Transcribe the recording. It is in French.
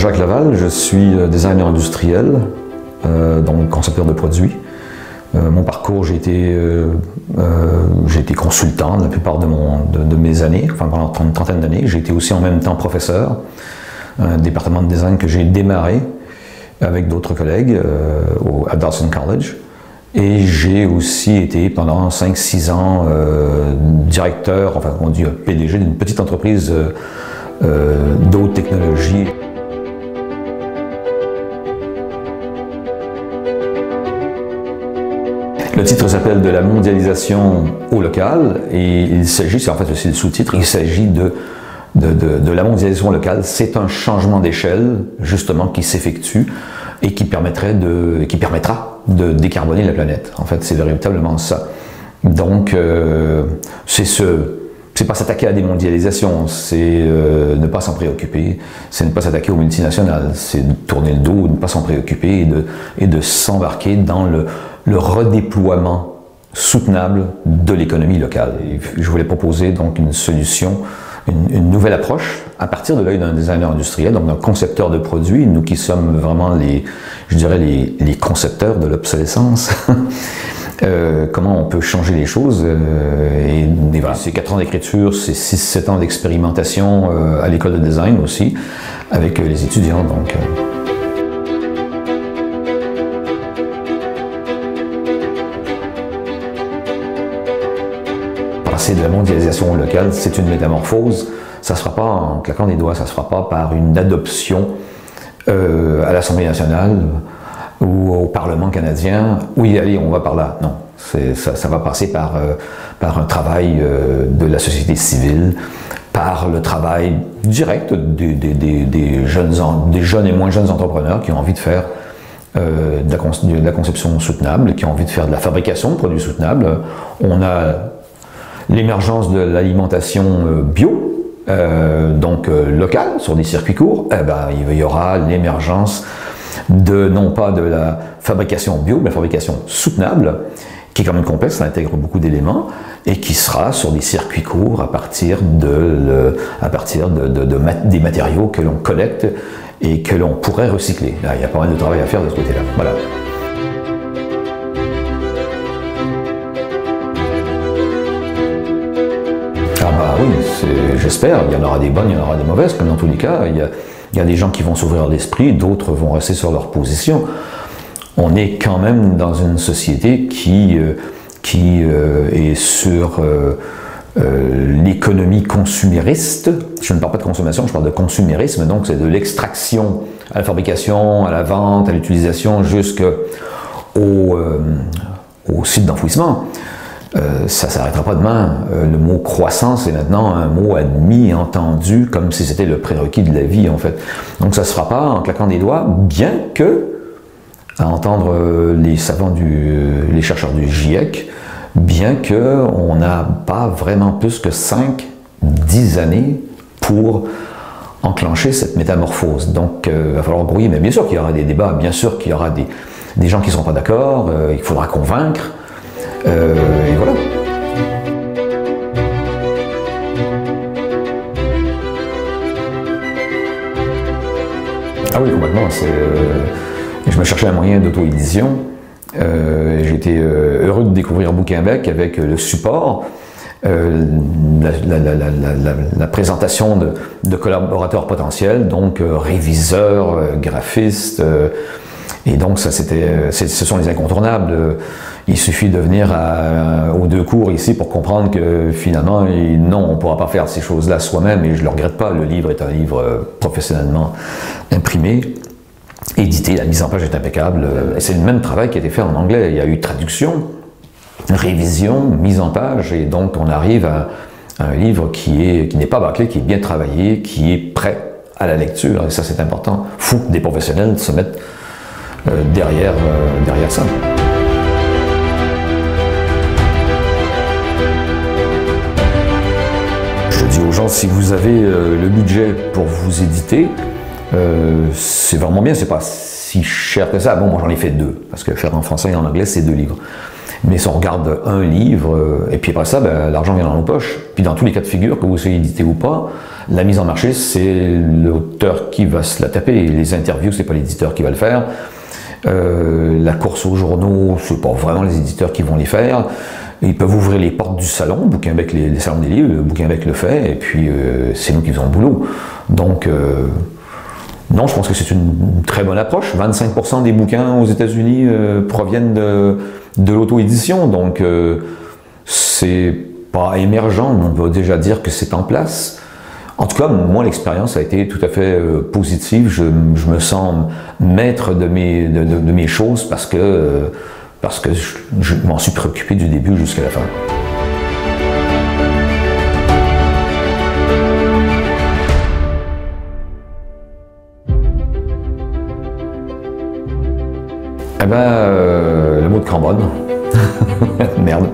Jacques Laval, je suis designer industriel, donc concepteur de produits. Mon parcours, j'ai été consultant la plupart de mes années, enfin pendant une trentaine d'années. J'ai été aussi en même temps professeur, un département de design que j'ai démarré avec d'autres collègues à Dawson College. Et j'ai aussi été pendant 5-6 ans directeur, enfin on dit PDG d'une petite entreprise d'autres technologies. Le titre s'appelle « De la mondialisation au local » et il s'agit, c'est en fait aussi le sous-titre, il s'agit de la mondialisation locale. C'est un changement d'échelle justement qui s'effectue et qui permettra de décarboner la planète. En fait, c'est véritablement ça. Donc, c'est pas s'attaquer à la démondialisation, c'est ne pas s'en préoccuper, c'est ne pas s'attaquer aux multinationales, c'est de tourner le dos, de ne pas s'en préoccuper et de s'embarquer dans le redéploiement soutenable de l'économie locale. Et je voulais proposer donc une solution, une nouvelle approche à partir de l'œil d'un designer industriel, donc d'un concepteur de produits, nous qui sommes vraiment les concepteurs de l'obsolescence. Comment on peut changer les choses et voilà. C'est 4 ans d'écriture, c'est 6-7 ans d'expérimentation à l'école de design aussi, avec les étudiants. Donc, passer de la mondialisation locale, c'est une métamorphose. Ça ne se fera pas en claquant des doigts, ça ne se fera pas par une adoption à l'Assemblée nationale ou au Parlement canadien. Oui, allez, on va par là. Non, ça va passer par un travail de la société civile, par le travail direct des jeunes et moins jeunes entrepreneurs qui ont envie de faire de la conception soutenable, qui ont envie de faire de la fabrication de produits soutenables. On a l'émergence de l'alimentation bio, donc locale, sur des circuits courts. Eh ben, il y aura l'émergence non pas de la fabrication bio, mais la fabrication soutenable, qui est quand même complexe, ça intègre beaucoup d'éléments, et qui sera sur des circuits courts à partir des matériaux que l'on collecte et que l'on pourrait recycler. Là, il y a pas mal de travail à faire de ce côté-là. Voilà. Ah bah oui, j'espère, il y en aura des bonnes, il y en aura des mauvaises, comme dans tous les cas, il y a des gens qui vont s'ouvrir l'esprit, d'autres vont rester sur leur position. On est quand même dans une société qui est sur l'économie consumériste. Je ne parle pas de consommation, je parle de consumérisme, donc c'est de l'extraction à la fabrication, à la vente, à l'utilisation jusqu'au site d'enfouissement. Ça ne s'arrêtera pas demain. Le mot croissance est maintenant un mot admis, entendu, comme si c'était le prérequis de la vie, en fait. Donc ça ne se fera pas en claquant des doigts, bien que, à entendre les savants, les chercheurs du GIEC, bien qu'on n'a pas vraiment plus que 5-10 années pour enclencher cette métamorphose. Donc il va falloir brouiller, mais bien sûr qu'il y aura des débats, bien sûr qu'il y aura des gens qui ne seront pas d'accord, il faudra convaincre. Et voilà. Ah oui, complètement. Je me cherchais un moyen d'auto-édition. J'étais heureux de découvrir Bouquinbec avec le support, la présentation de collaborateurs potentiels, donc réviseurs, graphistes. Et donc, ce sont les incontournables. Il suffit de venir aux 2 cours ici pour comprendre que finalement, non, on ne pourra pas faire ces choses-là soi-même, et je ne le regrette pas. Le livre est un livre professionnellement imprimé, édité, la mise en page est impeccable. C'est le même travail qui a été fait en anglais. Il y a eu traduction, révision, mise en page, et donc on arrive à un livre qui n'est pas bâclé, qui est bien travaillé, qui est prêt à la lecture. Et ça, c'est important. Faut que des professionnels se mettent derrière ça. Je dis aux gens, si vous avez le budget pour vous éditer, c'est vraiment bien, c'est pas si cher que ça. Bon, moi j'en ai fait 2, parce que faire en français et en anglais, c'est 2 livres. Mais si on regarde un livre, et puis après ça, ben, l'argent vient dans nos poches. Puis dans tous les cas de figure, que vous soyez édité ou pas, la mise en marché, c'est l'auteur qui va se la taper. Les interviews, c'est pas l'éditeur qui va le faire. La course aux journaux, c'est pas vraiment les éditeurs qui vont les faire. Ils peuvent ouvrir les portes du salon, Bouquinbec, les salons des livres, Bouquinbec le fait, et puis c'est nous qui faisons le boulot. Donc, non, je pense que c'est une très bonne approche. 25% des bouquins aux États-Unis proviennent de l'auto-édition, donc c'est pas émergent, mais on peut déjà dire que c'est en place. En tout cas, moi, l'expérience a été tout à fait positive. Je me sens maître de mes choses parce que je m'en suis préoccupé du début jusqu'à la fin. Eh ben, le mot de Cambonne. Merde.